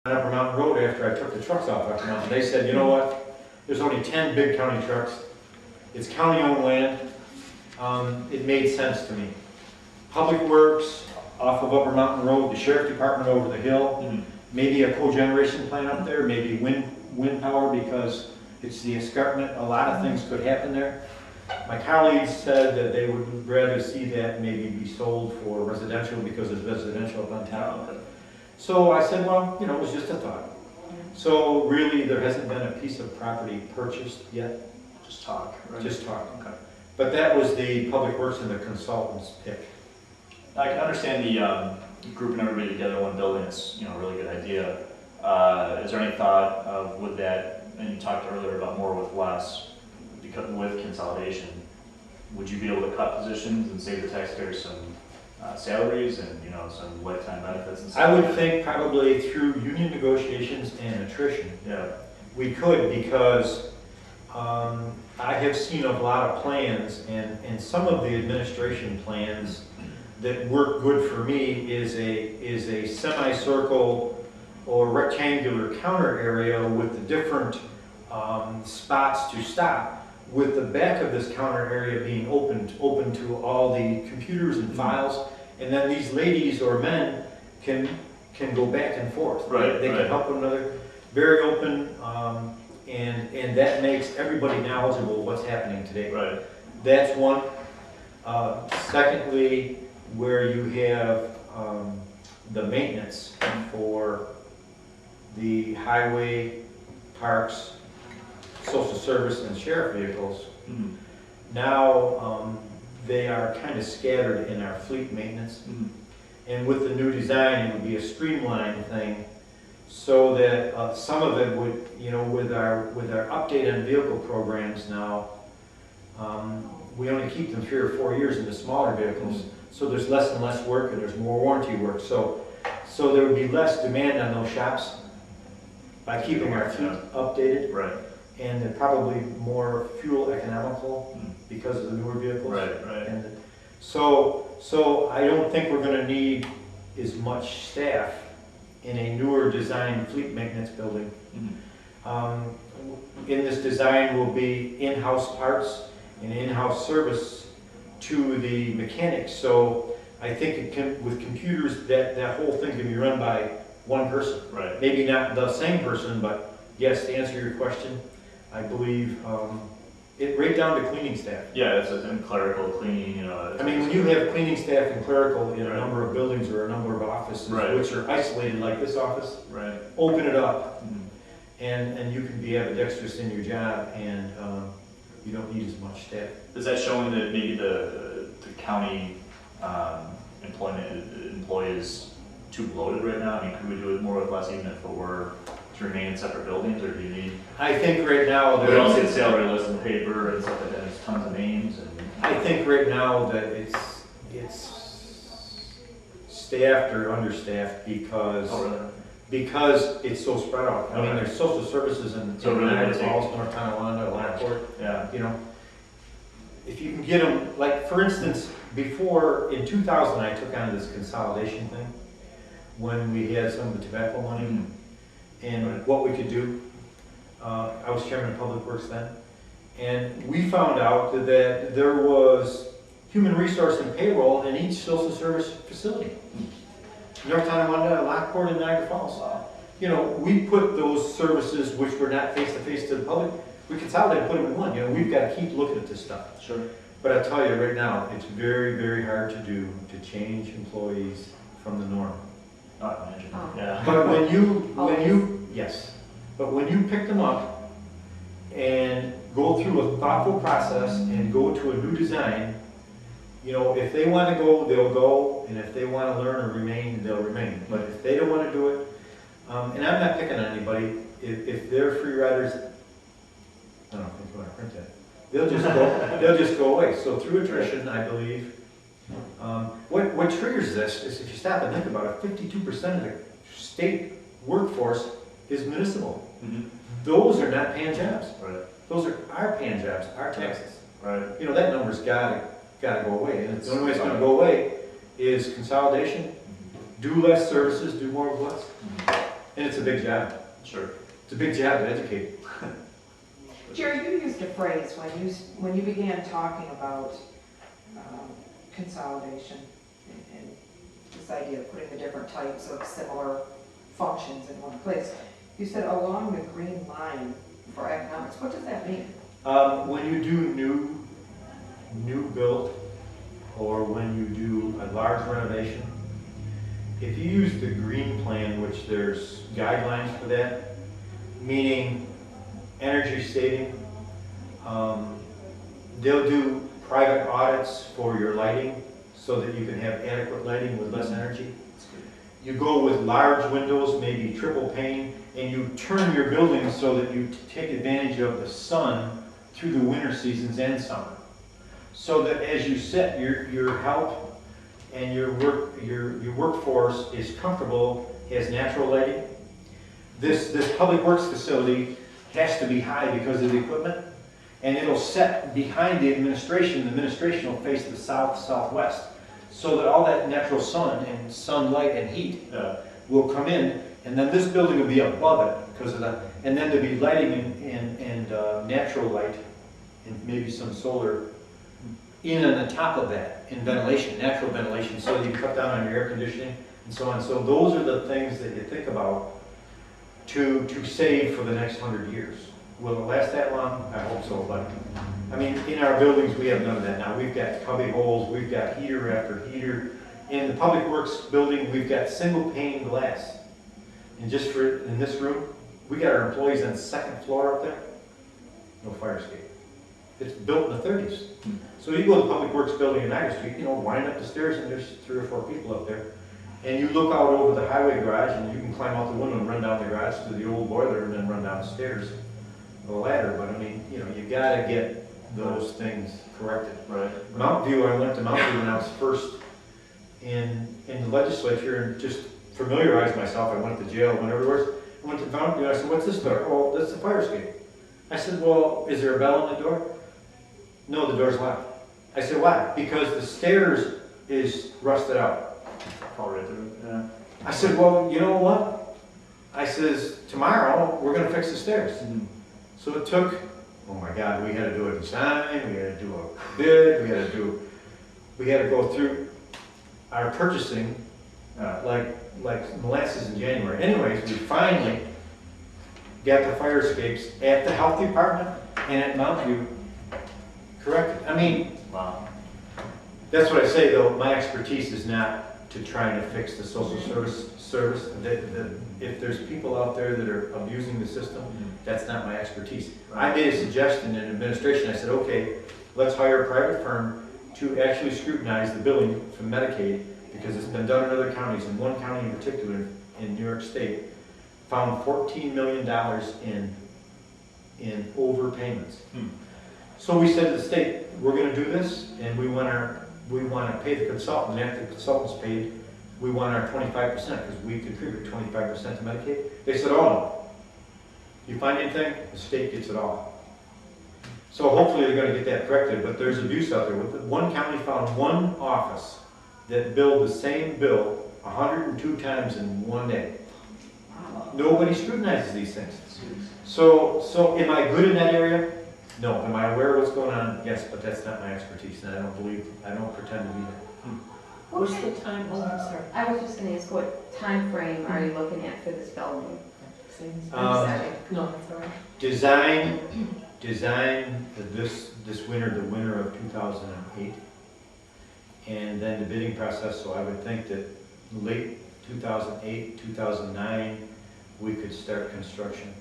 Upper Mountain Road after I took the trucks off Upper Mountain. They said, you know what, there's only 10 big county trucks. It's county-owned land. It made sense to me. Public Works off of Upper Mountain Road, the Sheriff Department over the hill, maybe a cogeneration plant up there, maybe wind power because it's the escarpment. A lot of things could happen there. My colleagues said that they would rather see that maybe be sold for residential because it's residential up on top. So I said, well, you know, it was just a thought. So really, there hasn't been a piece of property purchased yet. Just talk, right? Just talk. Okay. But that was the Public Works and the consultants' pick. I can understand the grouping everybody together in one building. It's, you know, a really good idea. Is there any thought of would that, and you talked earlier about more with less, because with consolidation, would you be able to cut positions and save the taxpayers some salaries and, you know, some lifetime benefits and stuff? I would think probably through union negotiations and attrition. Yeah. We could, because I have seen a lot of plans, and some of the administration plans that work good for me is a semicircle or rectangular counter area with the different spots to stop, with the back of this counter area being open to all the computers and files, and then these ladies or men can go back and forth. Right. They can help one another. Very open, and that makes everybody knowledgeable of what's happening today. Right. That's one. Secondly, where you have the maintenance for the highway, parks, social service, and sheriff vehicles. Now they are kind of scattered in our fleet maintenance. And with the new design, it would be a streamlined thing, so that some of it would, you know, with our update on vehicle programs now, we only keep them 3 or 4 years in the smaller vehicles, so there's less and less work and there's more warranty work. So there would be less demand on those shops by keeping our fleet updated. Right. And they're probably more fuel economical because of the newer vehicles. Right. And so I don't think we're going to need as much staff in a newer design fleet maintenance building. In this design will be in-house parts and in-house service to the mechanics. So I think it can, with computers, that whole thing can be run by one person. Right. Maybe not the same person, but yes, to answer your question, I believe it right down to cleaning staff. Yeah, it's in clerical cleaning, you know. I mean, when you have cleaning staff and clerical in a number of buildings or a number of offices, which are isolated like this office, open it up, and you can be ambidextrous in your job, and you don't need as much staff. Is that showing that maybe the county employee is too bloated right now? I mean, could we do it more with less even if it were to remain in separate buildings, or do you need? I think right now We don't see the salary list in the paper and stuff like that. There's tons of names. And I think right now that it's staffed or understaffed because because it's so spread out. I mean, there's social services in Niagara Falls, North Tonawanda, Lockport. Yeah. You know, if you can get them, like for instance, before in 2000, I took on this consolidation thing when we had some of the tobacco money. And what we could do. I was chairman of Public Works then, and we found out that there was human resource and payroll in each social service facility. North Tonawanda, Lockport, and Niagara Falls. You know, we put those services which were not face-to-face to the public, we consolidated, put them in one. You know, we've got to keep looking at this stuff. Sure. But I tell you right now, it's very, very hard to do to change employees from the norm. Yeah. But when you pick them up and go through a thoughtful process and go to a new design, you know, if they want to go, they'll go, and if they want to learn or remain, they'll remain. But if they don't want to do it, and I'm not picking on anybody, if they're free riders, I don't think you want to print that. They'll just go away. So through attrition, I believe. What triggers this is, if you stop and think about it, 52% of the state workforce is municipal. Those are not paying jobs. Those are our paying jobs, our taxes. You know, that number's got to go away. And the only way it's going to go away is consolidation, do less services, do more with less. And it's a big job. Sure. It's a big job to educate. Jerry, you used a phrase when you began talking about consolidation and this idea of putting the different types of similar functions in one place. You said along the green line for economics. What does that mean? When you do new build, or when you do a large renovation, if you use the green plan, which there's guidelines for that, meaning energy saving, they'll do private audits for your lighting so that you can have adequate lighting with less energy. You go with large windows, maybe triple pane, and you turn your building so that you take advantage of the sun through the winter seasons and summer. So that as you set your help and your workforce is comfortable, has natural lighting. This public works facility has to be high because of the equipment, and it'll set behind the administration. The administration will face the south-southwest, so that all that natural sun and sunlight and heat will come in, and then this building will be above it because of that, and then there'll be lighting and natural light and maybe some solar in on the top of that, in ventilation, natural ventilation, so that you cut down on your air conditioning and so on. So those are the things that you think about to save for the next 100 years. Will it last that long? I hope so, but I mean, in our buildings, we have none of that now. We've got cubby holes, we've got heater after heater. In the Public Works building, we've got single pane glass. And just in this room, we got our employees on the second floor up there, no fire escape. It's built in the 30s. So you go to the Public Works building in Niagara Street, wind up the stairs and there's 3 or 4 people up there. And you look out over the highway garage and you can climb out the window and run down the garage to the old boiler and then run down the stairs, the ladder. But I mean, you gotta get those things corrected. Right. Mount View, I went to Mount View when I was first in the legislature and just familiarized myself. I went to jail, went everywhere. I went to Mount View, I said, what's this door? Oh, that's the fire escape. I said, well, is there a bell on the door? No, the door's locked. I said, why? Because the stairs is rusted out. Fall right through, yeah. I said, well, you know what? I says, tomorrow, we're gonna fix the stairs. Mm-hmm. So it took, oh my God, we had to do a design, we had to do a bid, we had to go through our purchasing, like molasses in January. Anyways, we finally got the fire escapes at the health department and at Mount View corrected. I mean, Wow. that's what I say though, my expertise is not to try to fix the social service. If there's people out there that are abusing the system, that's not my expertise. I made a suggestion in administration. I said, okay, let's hire a private firm to actually scrutinize the billing from Medicaid, because it's been done in other counties. In one county in particular, in New York State, found $14 million in overpayments. So we said to the state, we're going to do this, and we want to pay the consultant, and after the consultant's paid, we want our 25% because we contribute 25% to Medicaid. They said, oh no, you find anything, the state gets it all. So hopefully they're going to get that corrected, but there's abuse out there. One county found one office that billed the same bill 102 times in one day. Nobody scrutinizes these things. So am I good in that area? No. Am I aware of what's going on? Yes, but that's not my expertise, and I don't pretend to be there. What's the time? Oh, I'm sorry. I was just going to ask, what time frame are you looking at for this building? No, that's all right. Design this winter, the winter of 2008, and then the bidding process. So I would think that late 2008, 2009, we could start construction.